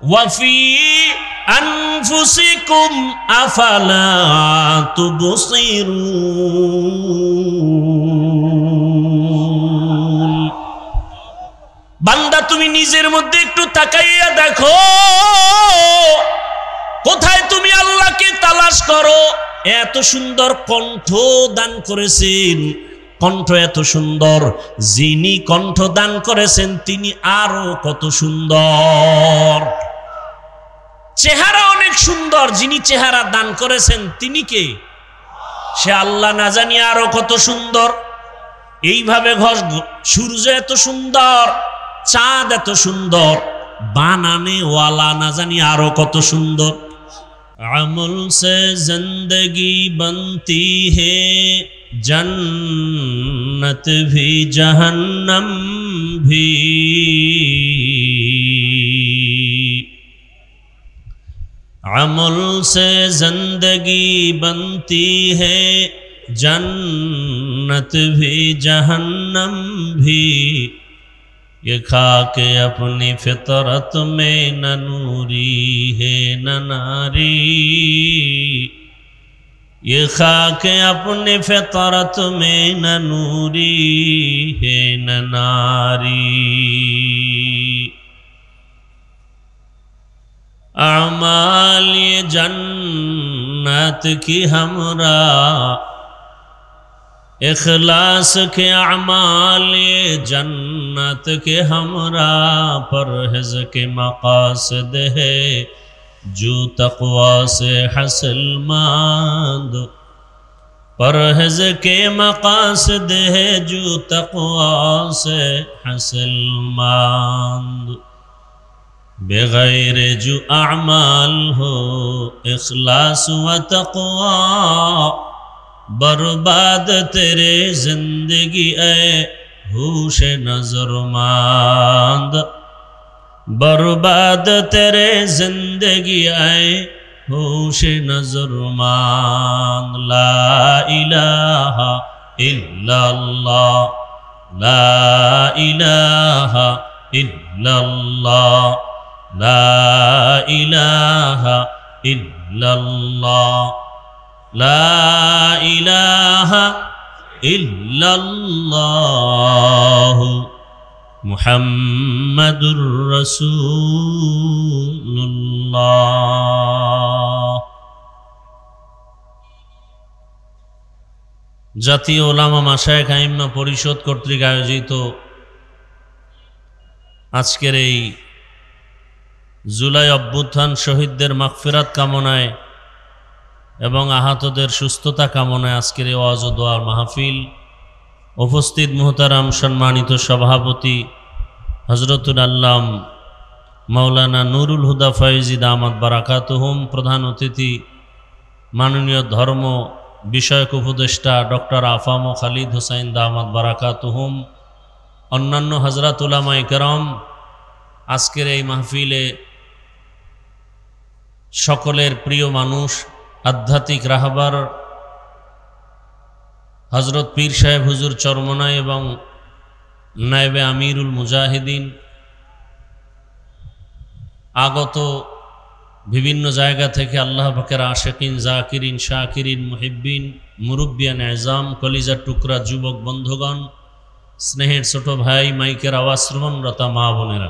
ওয়াফি আনফুসিকুম আফালা তুবসিরুন। বান্দা তুমি নিজের মধ্যে একটু তাকাইয়া দেখো, কোথায় তুমি আল্লাহকে তালাশ করো। এত সুন্দর কণ্ঠ দান করেছেন, কণ্ঠ এত সুন্দর, যিনি কণ্ঠ দান করেছেন তিনি আরো কত সুন্দর। চেহারা অনেক সুন্দর, যিনি চেহারা দান করেছেন তিনি কে? সে আল্লাহ, না জানি আরো কত সুন্দর। এইভাবে সূর্য এত সুন্দর, চাঁদ এত সুন্দর, বানানে ওয়ালা না জানি আরো কত সুন্দর। আমল সে জিন্দগি বনতি হে, जन्नत भी जहन्नम भी। अमल से जिंदगी बनती है, जन्नत भी जहन्नम भी। ये खाके अपनी फितरत में न नूरी है न नारी। ये खाके अपने फितरत में न नूरी है न नारी। अमाल ये जन्नत की हमरा, इखलास के अमाल ये जन्नत के हमरा। परहेज़ के मक़ासिद है जो तक़वा से हासिल मांद। परहेज़ के मक़ासिद है जो तक़वा से हासिल मांद। बेगैर जो अमाल हो इखलास व तक़वा, बर्बाद तेरे जिंदगी ए होश नज़रमंद। बर्बाद तेरे जिंदगी आए होश नज़रमंद। ला इलाहा इल्लल्लाह, ला इलाहा इल्लल्लाह, ला इलाहा इल्लल्लाह, ला इलाहा इल्लल्लाह मुहम्मदुर रसूलुल्लाह। জাতীয় ওলামা মাশায়েখ আইম্মা পরিষদ কর্তৃক আয়োজিত আজকের এই জুলাই অভ্যুত্থান শহীদদের মাগফিরাত কামনায় এবং আহতদের সুস্থতা কামনায় আজকের এই ওয়াজ ও দোয়ার মাহফিল। উপস্থিত মুহতারাম সম্মানিত সভাপতি হযরতুল আল্লাম মাওলানা নুরুল হুদা ফয়েজি দামাত বারাকাতুহুম, প্রধান অতিথি মাননীয় ধর্ম বিষয়ক উপদেষ্টা ডক্টর আফাম খালিদ হোসাইন দামাত বারাকাতুহুম, অন্যান্য হযরত উলামায়ে কেরাম, আজকের এই মাহফিলে সকলের প্রিয় মানুষ আধ্যাত্মিক রাহবার হযরত পীর সাহেব হুজুর চরমনাই এবং নায়েবে আমিরুল মুজাহিদিন, আগত বিভিন্ন জায়গা থেকে আল্লাহ পাকের আশিকিন, জাকিরিন, শাকিরিন, মুহিব্বিন, মুরব্বিয়ান এজাম, কলিজার টুকরা যুবক বন্ধুগণ, স্নেহের ছোট ভাই, মাইকের আওয়াজ শ্রবণরতা মা বোনেরা,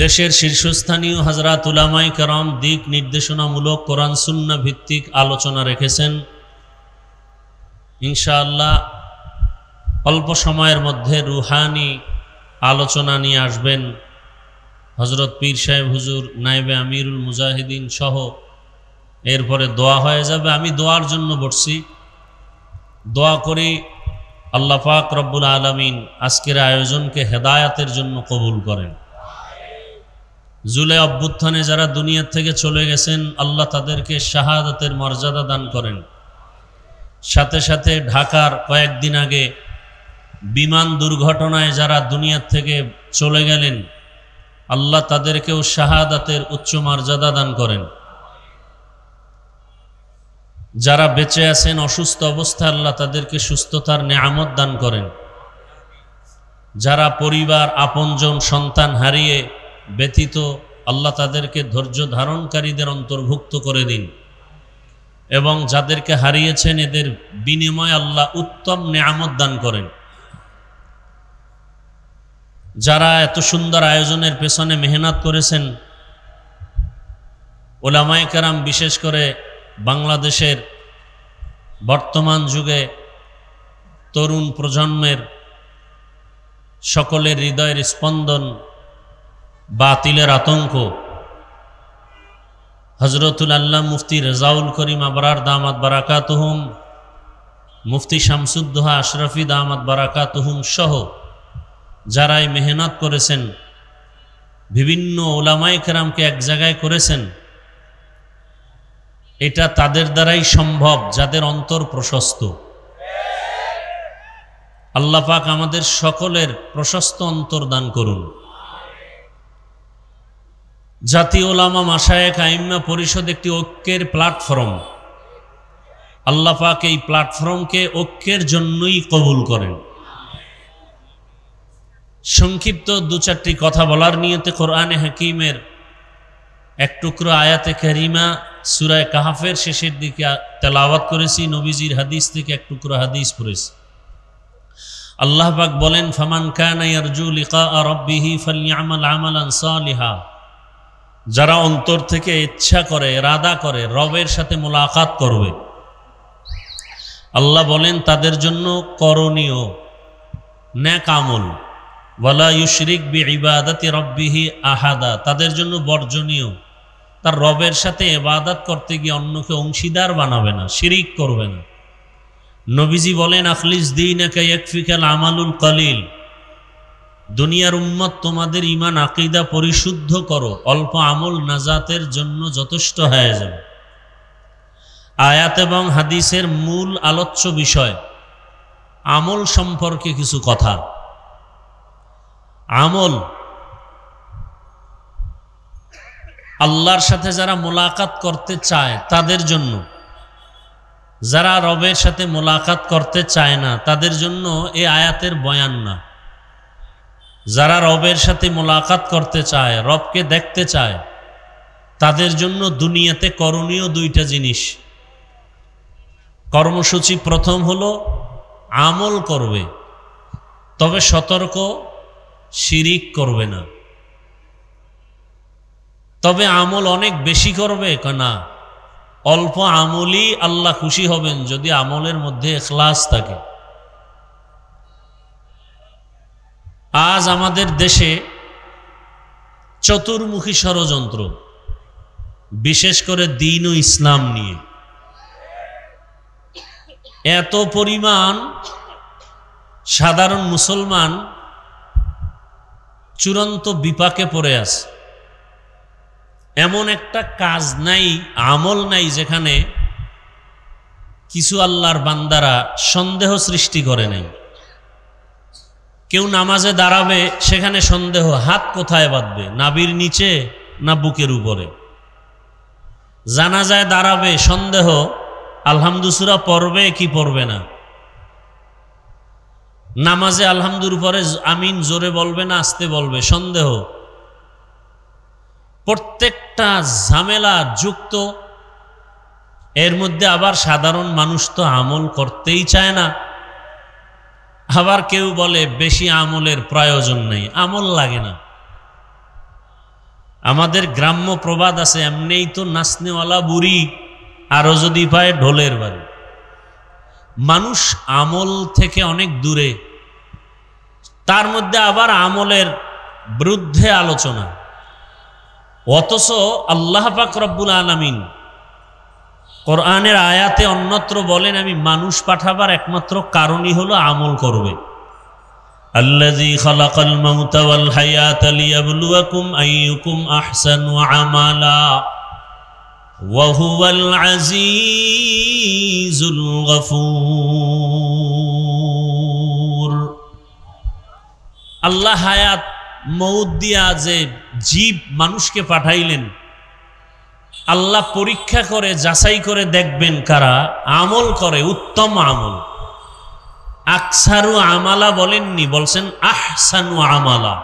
দেশের শীর্ষস্থানীয় হযরত উলামায়ে কেরাম দিক নির্দেশনামূলক কোরআন সুন্নাহ ভিত্তিক আলোচনা রেখেছেন। ইনশাআল্লাহ অল্প সময়ের মধ্যে রুহানি আলোচনা নিয়ে আসবেন হযরত পীর সাহেব হুজুর, নায়েবে আমিরুল মুজাহিদিন সহ। এরপরে দোয়া হয়ে যাবে। আমি দোয়ার জন্য বসছি, দোয়া করি আল্লাহ পাক রব্বুল আলামিন আজকের আয়োজনকে হেদায়াতের জন্য কবুল করেন। জুলাই অভ্যুত্থানে যারা দুনিয়া থেকে চলে গেছেন আল্লাহ তাদেরকে শাহাদাতের মর্যাদা দান করেন। সাথে সাথে ঢাকার কয়েকদিন আগে বিমান দুর্ঘটনায় যারা দুনিয়া থেকে চলে গেলেন আল্লাহ তাদেরকেও শাহাদাতের উচ্চ মর্যাদা দান করেন। যারা বেঁচে আছেন অসুস্থ অবস্থায় আল্লাহ তাদেরকে সুস্থতার নেয়ামত দান করেন। যারা পরিবার, আপনজন, সন্তান হারিয়ে ব্যতীত আল্লাহ তাদেরকে ধৈর্য ধারণকারীদের অন্তর্ভুক্ত করে দিন এবং যাদেরকে হারিয়েছেন এদের বিনিময়ে আল্লাহ উত্তম নেয়ামত দান করেন। যারা এত সুন্দর আয়োজনের পেছনে মেহনত করেছেন, উলামায়ে কেরাম, বিশেষ করে বাংলাদেশের বর্তমান যুগে তরুণ প্রজন্মের সকলের হৃদয়ের স্পন্দন, বাতিলের আতঙ্ক, হজরতুল আল্লাহ মুফতি রেজাউল করিম আবরার দামাত বারাকাতুহুম, মুফতি শামসুদ্দোহা আশরাফি দামাত বারাকাতুহুম সহ যারাই মেহনত করেছেন, বিভিন্ন উলামায়ে কেরামকে এক জায়গায় করেছেন, এটা তাদের দ্বারাই সম্ভব যাদের অন্তর প্রশস্ত। আল্লাহ পাক আমাদের সকলের প্রশস্ত অন্তর দান করুন। জাতীয় উলামা মাশায়েখ আইম্মা পরিষদ একটি ঐক্যের প্ল্যাটফর্ম। আল্লাহ পাক এই প্ল্যাটফর্মকে ঐক্যের জন্যই কবুল করেন। সংক্ষিপ্ত দু চারটি কথা বলার নিয়তে কোরআনে হাকিমের এক টুকরো আয়াতে কারিমা সূরা কাহফের শেষের দিকে তেলাওয়াত করেছি, নবীজির হাদিস থেকে এক টুকরো হাদিস পড়েছি। আল্লাহ পাক বলেন, ফামান কানা ইয়ারজু লিকা রাব্বিহি ফালইআমাল আমালান সালিহা। যারা অন্তর থেকে ইচ্ছা করে, ইরাদা করে রবের সাথে মোলাকাত করবে, আল্লাহ বলেন তাদের জন্য করণীয় নেক আমল, ওয়ালা ইউশরিক বিইবাদাতি রাব্বিহি আহাদা, তাদের জন্য বর্জনীয় তার রবের সাথে ইবাদত করতে গিয়ে অন্যকে অংশীদার বানাবে না, শিরিক করবে না। নবীজি বলেন, আখলিস দীনাকা ইয়াকফিকাল আমালুল কলিল। দুনিয়ার উম্মত, তোমাদের ঈমান আকীদা পরিশুদ্ধ করো, অল্প আমল নাজাতের জন্য যথেষ্ট হয়ে যাবে। আয়াত এবং হাদিসের মূল আলোচ্য বিষয় আমল সম্পর্কে কিছু কথা। আমল, আল্লাহর সাথে যারা মোলাকাত করতে চায় তাদের জন্য, যারা রবের সাথে মোলাকাত করতে চায় না তাদের জন্য এই আয়াতের বয়ান না। যারা রবের সাথে মোলাকাত করতে চায়, রবকে দেখতে চায়, তাদের জন্য দুনিয়াতে করণীয় দুইটা জিনিস। কর্মসূচি প্রথম হলো আমল করবে, তবে সতর্ক, শিরিক করবে না। তবে আমল অনেক বেশি করবে না, অল্প আমলই আল্লাহ খুশি হবেন যদি আমলের মধ্যে ইখলাস থাকে। আজ আমাদের দেশে চতুর্মুখী ষড়যন্ত্র, বিশেষ করে দ্বীন ও ইসলাম নিয়ে এত পরিমাণ সাধারণ মুসলমান চূড়ান্ত বিপাকে পড়ে আছে। এমন একটা কাজ নাই, আমল নাই যেখানে কিছু আল্লাহর বান্দারা সন্দেহ সৃষ্টি করে নাই। কেউ নামাজে দাঁড়াবে, সেখানে সন্দেহ, হাত কোথায় বাঁধবে, নাভির নিচে না বুকের উপরে। জানাজায় দাঁড়াবে, সন্দেহ, আলহামদু সূরা পড়বে কি পড়বে না। নামাজে আলহামদুর উপরে আমিন জোরে বলবে না আস্তে বলবে, সন্দেহ। প্রত্যেকটা ঝামেলা যুক্ত। এর মধ্যে আবার সাধারণ মানুষ তো আমল করতেই চায় না। আবার কেউ বলে বেশি আমলের প্রয়োজন নেই, আমল লাগে না। আমাদের গ্রাম্য প্রবাদ আছে, এমনিই তো নাচনেওয়ালা বুড়ি, আরো যদি পায় ঢোলের বাড়ি। মানুষ আমল থেকে অনেক দূরে, তার মধ্যে আবার আমলের বিরুদ্ধে আলোচনা। অথচ আল্লাহ পাক রব্বুল আলামিন কোরআনের আয়াতে অন্যত্র বলেন, আমি মানুষ পাঠাবার একমাত্র কারণই হলো আমল করবে। আল্লাযী খালাকাল মাউতা ওয়াল হায়াতা লিয়াবলুয়াকুম আইয়ুকুম আহসানু আমালা ওয়া হুয়াল আজিজুল গফুর। আল্লাহ হায়াত মউত দিয়া যে জীব মানুষকে পাঠাইলেন, আল্লাহ পরীক্ষা করে যাচাই করে দেখবেন কারা আমল করে, উত্তম আমল। আকসারু আমালা বলেননি, বলছেন আহসানু আমালা।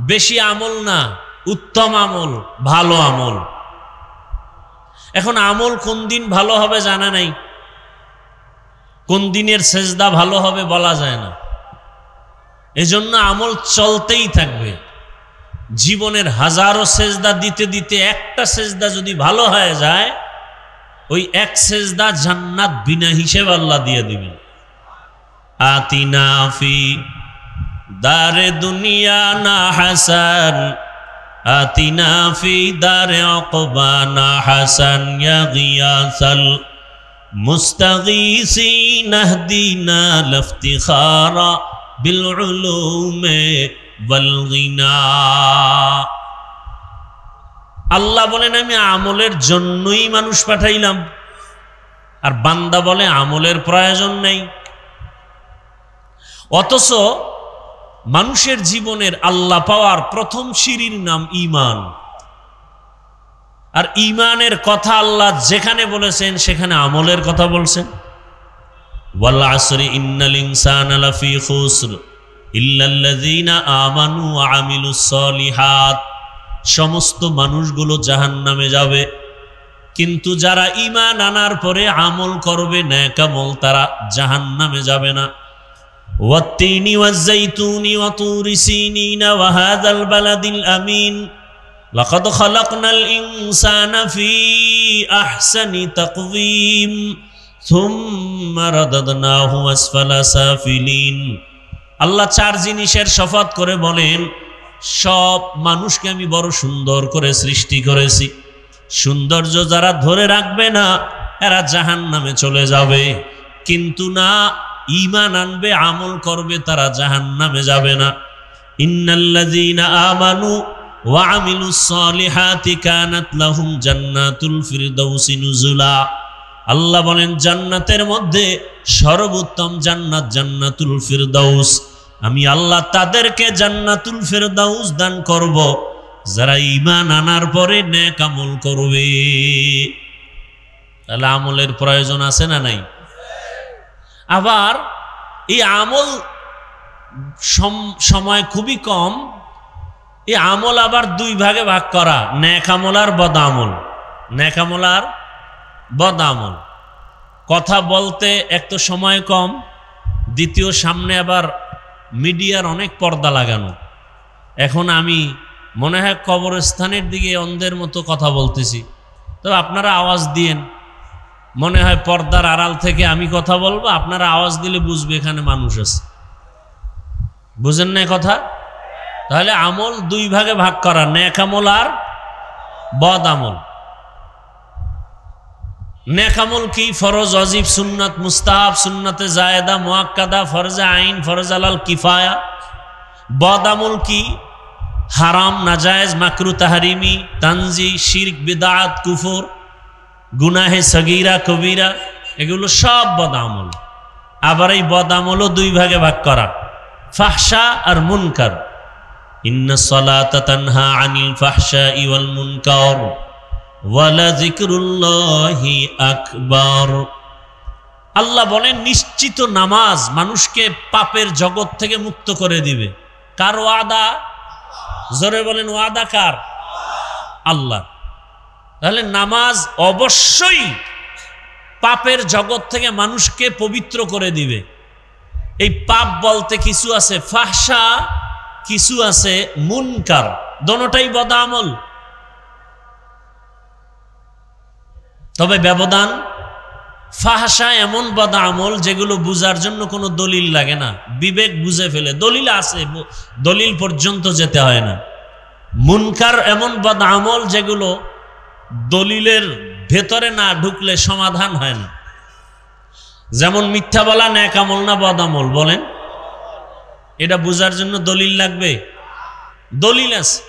বেশি আমল না, উত্তম আমল, ভালো আমল। এখন আমল কোন দিন ভালো হবে জানা নাই, কোন দিনের সেজদা ভালো হবে বলা যায় না। এজন্য আমল চলতেই থাকবে। জীবনের হাজারো সেজদা দিতে দিতে একটা সেজদা যদি ভালো হয়ে যায়, ওই এক সেজদা জান্নাত বিনা হিসেবে আল্লাহ দিয়ে দিবেন। আতিনা ফি দারে দুনিয়া না হাসান, আতিনা ফি দারে উকবা না হাসান, ইয়া গিয়াসাল মুস্তাগীসিন আহদিনা লিফতিখারা বিল উলুমে ওয়াল গিনা। আল্লাহ বলেন আমি আমলের জন্যই মানুষ পাঠাইলাম, আর বান্দা বলে আমলের প্রয়োজন নেই। অথচ মানুষের জীবনের আল্লাহ পাওয়ার প্রথম সিঁড়ির নাম ঈমান। আর ঈমানের কথা আল্লাহ যেখানে বলেছেন সেখানে আমলের কথা বলছেন। ওয়াল আসরি ইন্নাল ইনসানা লাফি খুসর ইল্লাল্লাযীনা আমানু ওয়া আমিলুস সলিহাত। সমস্ত মানুষগুলো জাহান্নামে যাবে, কিন্তু যারা ঈমান আনার পরে আমল করবে নেক আমল, তারা জাহান্নামে যাবে না। ওয়াত্তিনি ওয়াজ্জাইতুনি ওয়া তুরি সিনিনা ওয়া হাযাল বালাদিল আমিন লাকাদ খালাকনাল ইনসানা ফি আহসানি তাকওয়িম সুম্মা রাদাদনাহু আসফালা সাফিলিন। আল্লাহ চার জিনিসের শপথ করে বলেন, সব মানুষকে আমি বড় সুন্দর করে সৃষ্টি করেছি। সৌন্দর্য যারা ধরে রাখবে না এরা জাহান্নামে চলে যাবে, কিন্তু না, ঈমান আনবে আমল করবে তারা জাহান্নামে যাবে না। ইন্নাল্লাযীনা আমানু ওয়া আমিলুস সলিহাতি কানাত লাহুম জান্নাতুল ফিরদাউসি নুজুলা। আল্লাহ বলেন জান্নাতের মধ্যে সর্বোত্তম জান্নাত জান্নাতুল ফিরদাউস। আমি আল্লাহ তাদেরকে জান্নাতুল ফিরদাউস দান করব যারা ঈমান আনার পরে নেক আমল করবে। তাহলে আমলের প্রয়োজন আছে না নাই? আবার এই আমল সময় খুবই কম, এই আমল আবার দুই ভাগে ভাগ করা, নেক আমল আর বদ আমল। নেক আমল আর বদ আমল। কথা বলতে এক তো সময় কম, দ্বিতীয় সামনে আবার মিডিয়ার অনেক পর্দা লাগানো। এখন আমি মনে হয় কবরস্থানের দিকে অন্ধের মতো কথা বলতেছি, তো আপনারা আওয়াজ দিয়েন। মনে হয় পর্দার আড়াল থেকে আমি কথা বলবো, আপনারা আওয়াজ দিলে বুঝবে এখানে মানুষ আছে। বুঝেন না কথা? তাহলে আমল দুই ভাগে ভাগ করা, নেক আমল আর বদ আমল। নেক আমল কি? ফরজ, ওয়াজিব, সুন্নাত, মুস্তাহাব, সুন্নাতে জায়েদা, মুআক্কাদা, ফরজে আইন, ফরজ আলাল কিফায়া। বদ আমল কি? হারাম, নাজায়েজ, মাকরু, তাহরিমি, তানজি, শিরক, বিদআত, কুফর, গুনাহে সগীরা, কবিরা, এগুলো সব বদ আমল। আবার এই বদ আমলও দুই ভাগে ভাগ করা, ফাহশা আর মুনকার। ইন্নাস সালাতা তানহা আনিল ফাহশাই ওয়াল মুনকার ওয়ালা যিকরুল্লাহি আকবার। আল্লাহ বলেন নিশ্চিত নামাজ মানুষকে পাপের জগৎ থেকে মুক্ত করে দিবে। কার ওয়াদা? জোরে বলেন, ওয়াদা কার? আল্লাহ। তাহলে নামাজ অবশ্যই পাপের জগৎ থেকে মানুষকে পবিত্র করে দিবে। এই পাপ বলতে কিছু আছে ফাহশা, কিছু আছে মুনকার, দোনোটাই বদ আমল। তবে ব্যবধান, ফাহশা এমন বদ আমল যেগুলো বুঝার জন্য কোনো দলিল লাগে না, বিবেক বুঝে ফেলে, দলিল আছে, দলিল পর্যন্ত যেতে হয় না। মুনকার এমন বদ আমল যেগুলো দলিলের ভেতরে না ঢুকলে সমাধান হয় না। যেমন মিথ্যা বলা নেক আমল না বদ আমল? বলেন। এটা বুঝার জন্য দলিল লাগবে? দলিল আছে।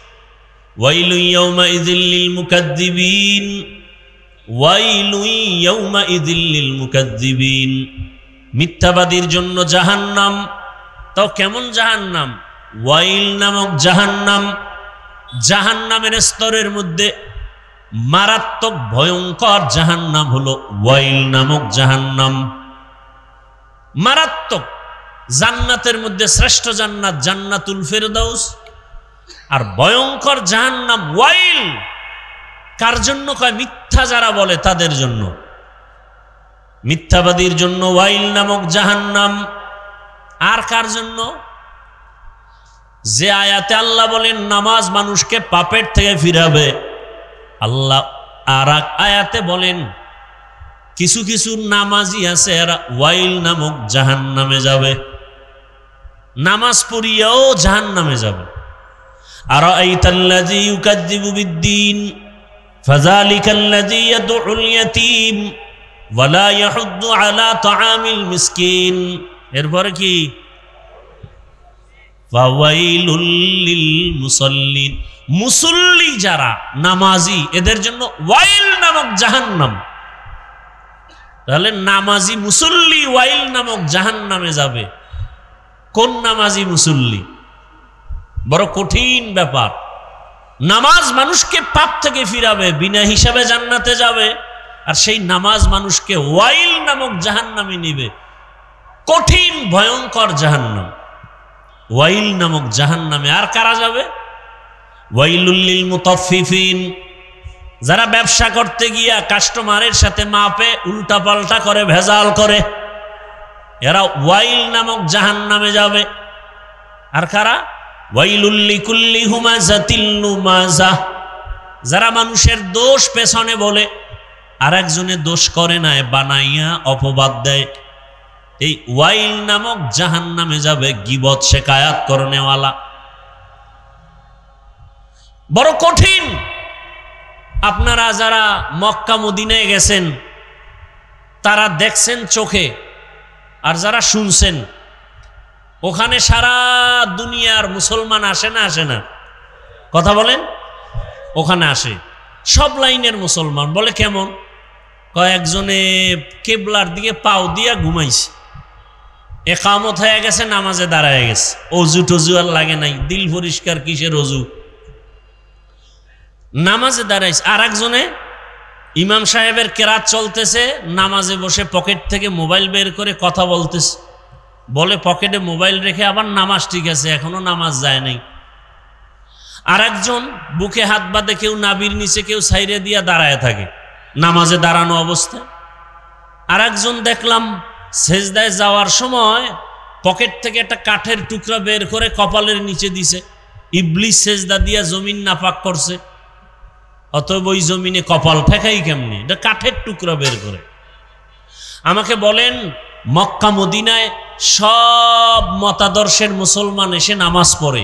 ওয়াইলু ইয়াউমাইযিল লিল মুকাদ্দিবিন, ওয়াইলু ইয়াউমাইযিল লিল মুকাদ্দিবিন। মিথ্যাবাদীর জন্য জাহান্নাম। তাও কেমন জাহান্নাম? ওয়াইল নামক জাহান্নাম। জাহান্নামের স্তরের মধ্যে মারাত্মক ভয়ঙ্কর জাহান্নাম হলো ওয়াইল নামক জাহান্নাম। মারাত্মক। জান্নাতের মধ্যে শ্রেষ্ঠ জান্নাত জান্নাতুল ফিরদাউস, আর ভয়ঙ্কর জাহান্নাম ওয়াইল কার জন্য কয়? মিথ্যা যারা বলে তাদের জন্য, মিথ্যাবাদীর জন্য ওয়াইল নামক জাহান্নাম। আর কার জন্য? যে আয়াতে আল্লাহ বলেন নামাজ মানুষকে পাপের থেকে ফিরাবে, আল্লাহ আর এক আয়াতে বলেন কিছু কিছু নামাজি আছে এরা ওয়াইল নামক জাহান্নামে যাবে, নামাজ পড়িয়াও জাহান্নামে যাবে। আরাআইতাল্লাযী ইউকাযযিবু বিদ্দীন ফাযালিকাল্লাযী ইয়াদউল ইয়াতীম ওয়া লা ইয়াহুদ্দু আলা তাআমিল মিসকিন। এরপরে কি? ফাওয়াইলুল লিল মুসাল্লিন, মুসল্লি যারা নামাজি এদের জন্য ওয়াইল নামক জাহান্নাম। তাহলে নামাজি মুসল্লি ওয়াইল নামক জাহান্নামে যাবে। কোন নামাজি মুসল্লি? বড় কঠিন ব্যাপার। নামাজ মানুষকে পাপ থেকে ফিরাবে, বিনা হিসাবে জান্নাতে যাবে, আর সেই নামাজ মানুষকে ওয়াইল নামক জাহান্নামে নিবে। কঠিন ভয়ঙ্কর জাহান্নাম, ওয়াইল নামক জাহান্নামে। আর কারা যাবে? ওয়াইলুল লিল মুতাফফিফিন, যারা ব্যবসা করতে গিয়া কাস্টমারের সাথে মাপে উল্টা পাল্টা করে, ভেজাল করে, এরা ওয়াইল নামক জাহান্নামে যাবে। আর কারা? ওয়াইলুল লিকুল্লি হুমাযাতিল লুমাযা, যারা মানুষের দোষ পেছনে বলে আর একজনে দোষ করে না, বানাইয়া অপবাদ দেয়, এই ওয়াইল নামক জাহান্নামে যাবে। গীবত শিকায়াত করনেওয়ালা, বড় কঠিন। আপনারা যারা মক্কা মদিনায় গেছেন তারা দেখছেন চোখে, আর যারা শুনছেন, ওখানে সারা দুনিয়ার মুসলমান আসে না আসে না? কথা বলেন। ওখানে আসে সব লাইনের মুসলমান। বলে কেমন? কয়েকজনে কেবলার দিকে পাও দিয়া ঘুমাইছে, একামত হয়ে গেছে, নামাজে দাঁড়ায় গেছে, অজু টজু আর লাগে নাই, দিল পরিষ্কার, কিসের অজু, নামাজে দাঁড়াইছে। আর একজনে ইমাম সাহেবের কেরাত চলতেছে, নামাজে বসে পকেট থেকে মোবাইল বের করে কথা বলতেছে, বলে পকেটে মোবাইল রেখে আবার নামাজ ঠিক আছে, এখনো নামাজ যায় নাই। আর একজন বুকে হাত বাঁধে, কেউ নাবির নিচে, কেউ সাইরে দিয়া দাঁড়ায় থাকে নামাজে দাঁড়ানো অবস্থায়। আর একজন দেখলাম সেজদায় যাওয়ার সময় পকেট থেকে একটা কাঠের টুকরা বের করে কপালের নিচে দিছে। ইবলিস সেজদা দিয়া জমিন নাপাক করছে, অতএব ওই জমিনে কপাল ঠেকাই কেমনি? এটা কাঠের টুকরা বের করে। আমাকে বলেন, মক্কা মদিনায় সব মতাদর্শের মুসলমান এসে নামাজ পড়ে,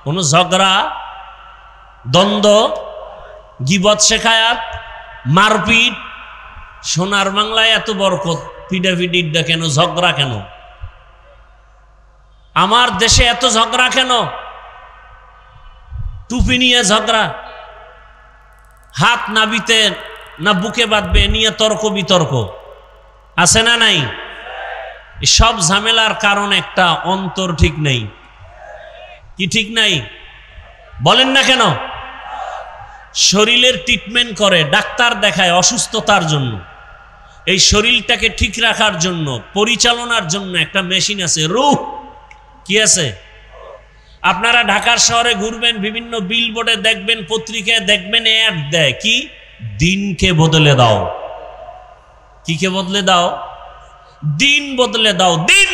কোনো ঝগড়া, দ্বন্দ্ব, গীবত শেখায়াত, মারপিট? সোনার বাংলায় এত বরকত, পিডাপিডিটা কেন? ঝগড়া কেন? আমার দেশে এত ঝগড়া কেন? টুপি নিয়ে ঝগড়া, হাত নাবিতে না বুকে বাঁধবে নিয়ে তর্ক বিতর্ক, আছে না নাই? সব ঝামেলার কারণ একটা, অন্তর ঠিক নেই। কি ঠিক নাই? বলেন না কেন? শরীরের ট্রিটমেন্ট করে, ডাক্তার দেখায় অসুস্থতার জন্য। এই শরীরটাকে ঠিক রাখার জন্য, পরিচালনার জন্য একটা মেশিন আছে, রূহ। কি আছে? আপনারা ঢাকার শহরে ঘুরবেন, বিভিন্ন বিলবোর্ডে দেখবেন, পত্রিকায় দেখবেন, অ্যাড দেয় কি? দিনকে বদলে দাও। কিকে বদলে দাও? দিন বদলে দাও। দিন,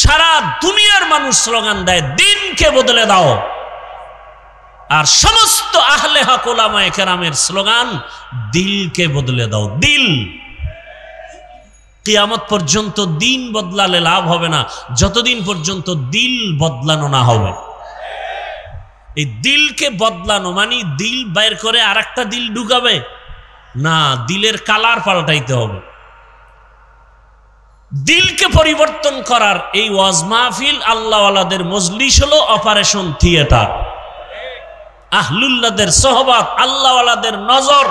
সারা দুনিয়ার মানুষ স্লোগান দেয় দিনকে বদলে দাও। আর সমস্ত আহলে হক উলামায়ে কেরামের স্লোগান দিলকে বদলে দাও। দিল, কিয়ামত পর্যন্ত দিন বদলালে লাভ হবে না যতদিন পর্যন্ত দিল বদলানো না হবে। এই দিলকে বদলানো মানে দিল বাইর করে আর একটা দিল ঢুকাবে না, দিলের কালার পাল্টাইতে হবে। দিলকে পরিবর্তন করার এই ওয়াজ মাহফিল, আল্লাহওয়ালাদের মজলিস হলো অপারেশন থিয়েটার। আহলুল্লাহদের সোহবত, আল্লাহওয়ালাদের নজর,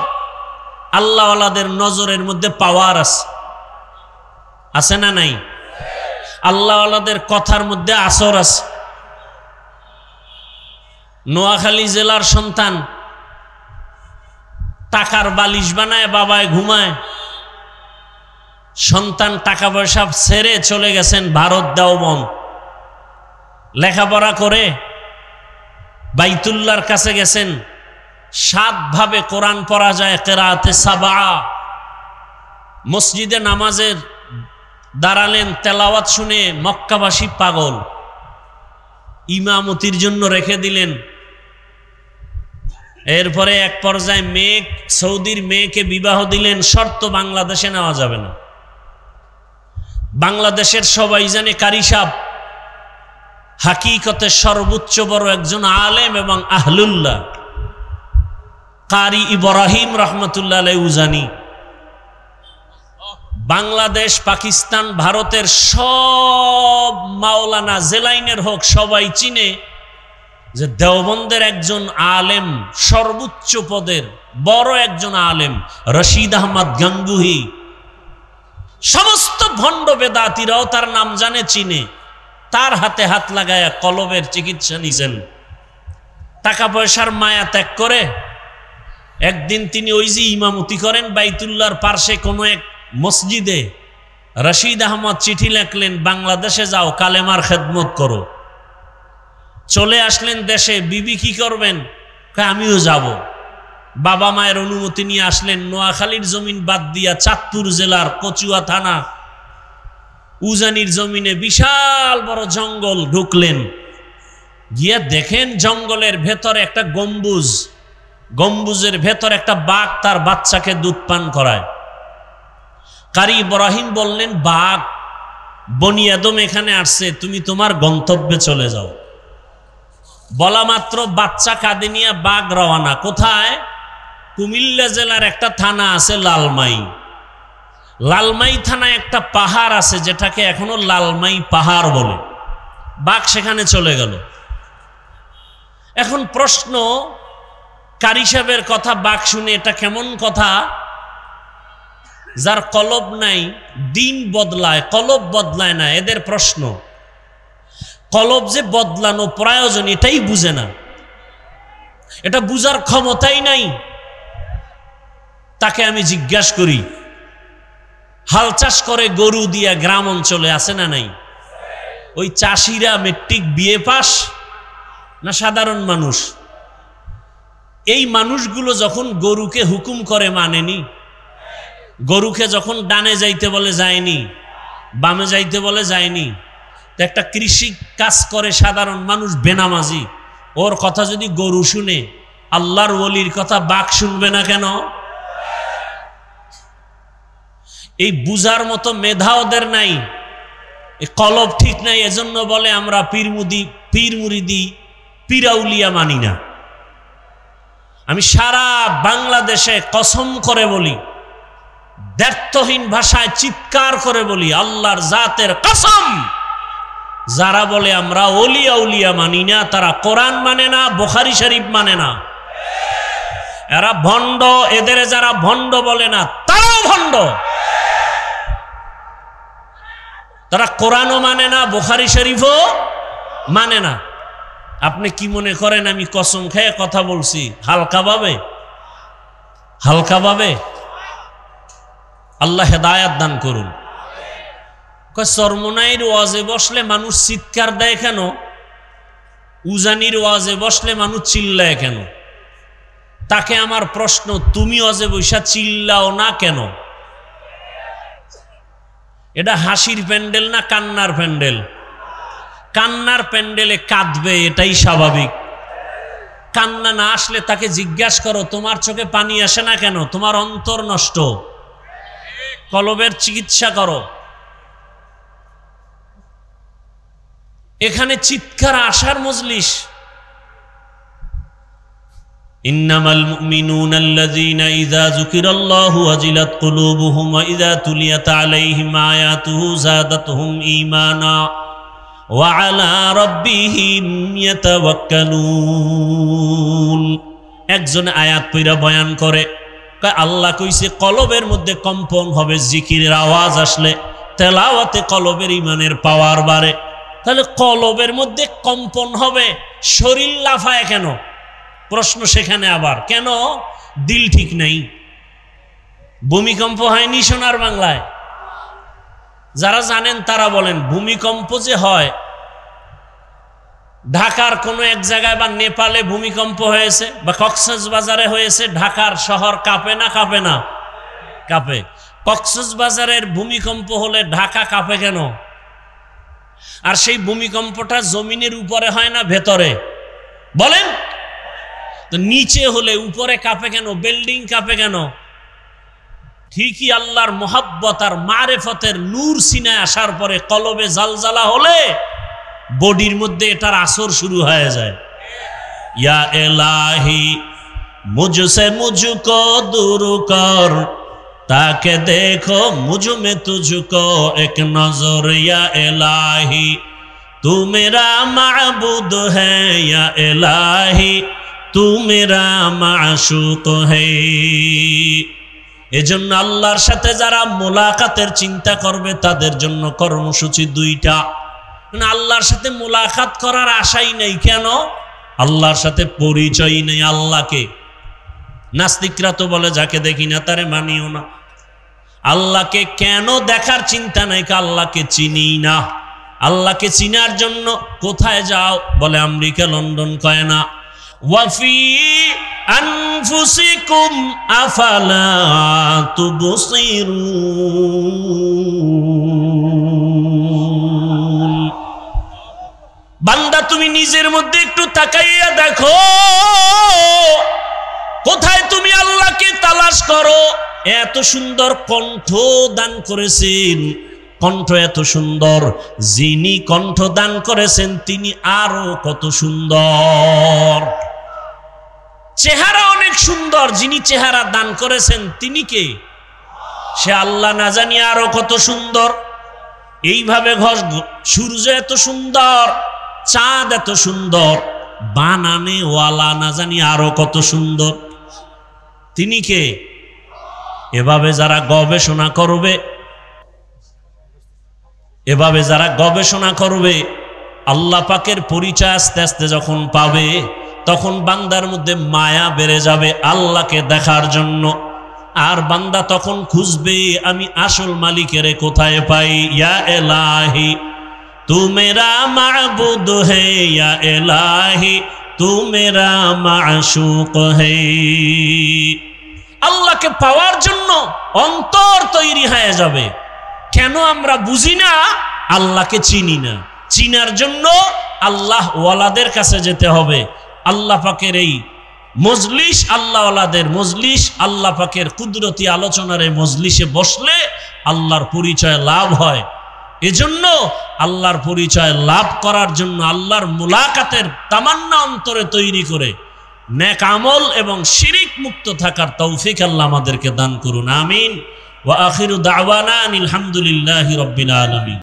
আল্লাহওয়ালাদের নজরের মধ্যে পাওয়ার আছে, আছে না নাই? আল্লাহওয়ালাদের কথার মধ্যে আসর আছে। নোয়াখালী জেলার সন্তান টাকার বালিশ বানায় বাবায় ঘুমায়, সন্তান টাকা পয়সা ছেড়ে চলে গেছেন ভারত দেওবন্দ, লেখাপড়া করে বাইতুল্লাহর কাছে গেছেন, 7 ভাবে কোরআন পড়া যায়, কেরাতে সাবা। মসজিদে নামাজের দাঁড়ালেন, তেলাওয়াত শুনে মক্কাবাসী পাগল, ইমামতির জন্য রেখে দিলেন। এরপরে এক পর্যায়ে মেয়ে, সৌদির মেয়েকে বিবাহ দিলেন, শর্ত বাংলাদেশে নেওয়া যাবে না। বাংলাদেশের সবাই জানে কারি সাহেব হাকিকতে সর্বোচ্চ বড় একজন আলেম এবং আহলুল্লাহ, কারি ইব্রাহিম রহমতুল্লাহ আলাইহি উজানি। বাংলাদেশ, পাকিস্তান, ভারতের সব মাওলানা জেলাইনের হোক সবাই চিনে যে দেওবন্দের একজন আলেম, সর্বোচ্চ পদের বড় একজন আলেম রশিদ আহমদ গাঙ্গুহি। সমস্ত ভণ্ড বেদাতিরাও তার নাম জানে, চিনে। তার হাতে হাত লাগায়া কলবের চিকিৎসা নিছেন। টাকা পয়সার মায়া ত্যাগ করে একদিন তিনি ওই যে ইমামতি করেন বাইতুল্লাহর পার্শ্বে কোনো এক মসজিদে, রশিদ আহমদ চিঠি লিখলেন, বাংলাদেশে যাও, কালেমার খেদমত করো। চলে আসলেন দেশে। বিবি কি করবেন? আমিও যাব। বাবা মায়ের অনুমতি নিয়ে আসলেন। নোয়াখালীর জমিন বাদ দিয়া চাঁদপুর জেলার কচুয়া থানা উজানির জমিনে বিশাল বড় জঙ্গল ঢুকলেন। গিয়ে দেখেন জঙ্গলের ভেতরে একটা গম্বুজ, গম্বুজের ভেতর একটা বাঘ তার বাচ্চাকে দুধ পান করায়। কারি ইব্রাহিম বললেন, বাঘ, বনি আদম এখানে আসছে, তুমি তোমার গন্তব্যে চলে যাও। বলা মাত্র বাচ্চা কাঁধে নিয়ে বাঘ রওনা। কোথায়? কুমিল্লা জেলার একটা থানা আছে লালমাই। লালমাই থানায় একটা পাহাড় আছে যেটাকে এখনো লালমাই পাহাড় বলে। বাঘ সেখানে চলে গেল। এখন প্রশ্ন, কারি সাহেবের কথা বাঘ শুনে এটা কেমন কথা? যার কলব নাই, দিন বদলায়, কলব বদলায় না। এদের প্রশ্ন, কলব যে বদলানো প্রয়োজন এটাই বুঝে না, এটা বুঝার ক্ষমতাই নাই। তাকে আমি জিজ্ঞাসা করি, হাল চাষ করে গরু দিয়া গ্রাম অঞ্চলে আছে না নাই? ওই চাষিরা মেট্রিক বিএ পাস না সাধারণ মানুষ? এই মানুষগুলো যখন গরুকে হুকুম করে মানেনি, গরুকে যখন ডানে যাইতে বলে যায়নি, বামে যাইতে বলে যায়নি। তো একটা কৃষি কাজ করে সাধারণ মানুষ বেনামাজি, ওর কথা যদি গরু শুনে, আল্লাহর ওলির কথা বাঘ শুনবে না কেন? এই বুঝার মতো মেধা ওদের নাই, এই কলব ঠিক নাই। এজন্য বলে আমরা পীর মুরিদি পীরাউলিয়া মানি না। আমি সারা বাংলাদেশে কসম করে বলি, দ্ব্যর্থহীন ভাষায় চিৎকার করে বলি, আল্লাহর জাতের কসম, যারা বলে আমরা ওলিয়া উলিয়া মানি না, তারা কোরআন মানে না, বুখারী শরীফ মানে না। এরা ভণ্ড। এদের যারা ভণ্ড বলে না তারাও ভণ্ড। তারা কোরআনও মানে না, বুখারী শরীফও মানে না। আপনি কি মনে করেন আমি কসম খেয়ে কথা বলছি হালকাভাবে? হালকাভাবে? আল্লাহ হেদায়াত দান করুন। চরমনাইয়ের ওয়াজে বসলে মানুষ চিৎকার দেয় কেন? উজানির ওয়াজে বসলে মানুষ চিল্লায় কেন? তাকে আমার প্রশ্ন, তুমি ওয়াজে বৈশা চিল্লাও না কেন? এটা হাসির প্যান্ডেল না কান্নার প্যান্ডেল? কান্নার প্যান্ডেলে কাঁদবে, এটাই স্বাভাবিক। কান্না না আসলে তাকে জিজ্ঞাসা করো, তোমার চোখে পানি আসে না কেন? তোমার অন্তর নষ্ট, কলবের চিকিৎসা করো। এখানে চিৎকার আসার মজলিস। ইন্নামাল মুমিনুনা আল্লাযীনা ইযা যুকিরাল্লাহু ওয়াজিলাত কুলুবুহুম ওয়া ইযা তুলিয়াত আলাইহিম আয়াতুহু যাদাতুহুম ঈমানা ওয়া আলা রাব্বিহিম ইয়াতাওয়াক্কালুন। একজন আয়াত পড়া বয়ান করে, আল্লাহ কইছে কলবের মধ্যে কম্পন হবে জিকিরের আওয়াজ আসলে, তেলাওয়াতে কলবের ঈমানের পাওয়ার বাড়ে। তাহলে কলবের মধ্যে কম্পন হবে, শরীর লাফায় কেন? প্রশ্ন সেখানে আবার, কেন? দিল ঠিক নাই। ভূমিকম্প হয়নি সোনার বাংলায়? যারা জানেন তারা বলেন, ভূমিকম্প যে হয় ঢাকার কোনো এক জায়গায় বা নেপালে ভূমিকম্প হয়েছে বা কক্সবাজারে হয়েছে, ঢাকার শহর কাঁপে না কাঁপে না? কাঁপে। কক্সবাজারের ভূমিকম্প হলে ঢাকা কাঁপে কেন? আর সেই ভূমিকম্পটা জমিনের উপরে হয় না ভেতরে? বলেন তো, নিচে হলে উপরে কাঁপে কেন? বিল্ডিং কাঁপে কেন? ঠিকই আল্লাহর মোহাব্বত আর মারেফতের নূর সিনায় আসার পরে কলবে জালজালা হলে বডির মধ্যে এটার আসর শুরু হয়ে যায়। ইয়া ইলাহি মুঝসে মুঝকো দূর কর, তাকে দেখো মুঝ মে তুঝকো এক নজর। ইয়া ইলাহি তু মেরা মাবুদ হ্যায়, ইয়া ইলাহি তু মেরা মাশুক হ্যায়। এজন্য আল্লাহর সাথে যারা মোলাকাতের চিন্তা করবে তাদের জন্য কর্মসূচি দুইটা। আল্লাহর সাথে মোলাকাত করার আশাই নেই কেন? আল্লাহর সাথে পরিচয় নেই আল্লাহকে। নাস্তিকরা তো বলে যাকে দেখি না তারে মানিও না। আল্লাহকে কেন দেখার চিন্তা নাই? আল্লাহকে চিনি না। আল্লাহকে চিনার জন্য কোথায় যাও? বলে আমেরিকা, লন্ডন কয় না। ওয়াফি আনফুসিকুম আফালা তুবসিরুন। বান্দা তুমি নিজের মধ্যে একটু তাকাইয়া দেখো, কোথায় তুমি আল্লাহকে তালাশ করো। এত সুন্দর কণ্ঠ দান করেছেন, কণ্ঠ এত সুন্দর, যিনি কণ্ঠ দান করেছেন তিনি আরো কত সুন্দর। চেহারা অনেক সুন্দর, যিনি চেহারা দান করেছেন তিনি কে? সে আল্লাহ, না জানি আরো কত সুন্দর। এইভাবে সূর্য এত সুন্দর, চাঁদ এত সুন্দর, বানানে ওয়ালা না জানি আরো কত সুন্দর। তিনি কে? এভাবে যারা গবেষণা করবে, এভাবে যারা গবেষণা করবে, আল্লাহ পাকের পরিচয় আস্তে আস্তে যখন পাবে, তখন বান্দার মধ্যে মায়া বেড়ে যাবে আল্লাহকে দেখার জন্য। আর বান্দা তখন খুঁজবে আমি আসল মালিকের কোথায় পাই। ইয়া ইলাহি তু মেরা মাবুদ হে, ইয়া ইলাহি তু মেরা মাশুক হে। আল্লাহকে পাওয়ার জন্য অন্তর তৈরি হয়ে যাবে। কেন আমরা বুঝি না? আল্লাহকে চিনি না। চিনার জন্য আল্লাহ ওয়ালাদের কাছে যেতে হবে। আল্লাহ পাকের এই মজলিস, আল্লাহ ওয়ালাদের মজলিস, আল্লাহ পাকের কুদরতি আলোচনার এই মজলিসে বসলে আল্লাহর পরিচয় লাভ হয়। এজন্য আল্লাহর পরিচয় লাভ করার জন্য আল্লাহর মুলাকাতের তামান্না অন্তরে তৈরি করে নেক আমল এবং শিরিক মুক্ত থাকার তৌফিক আল্লাহ আমাদেরকে দান করুন। আমিন। ওয়া আখিরু দাওয়ানা আনিল হামদুলিল্লাহি রাব্বিল আলামিন।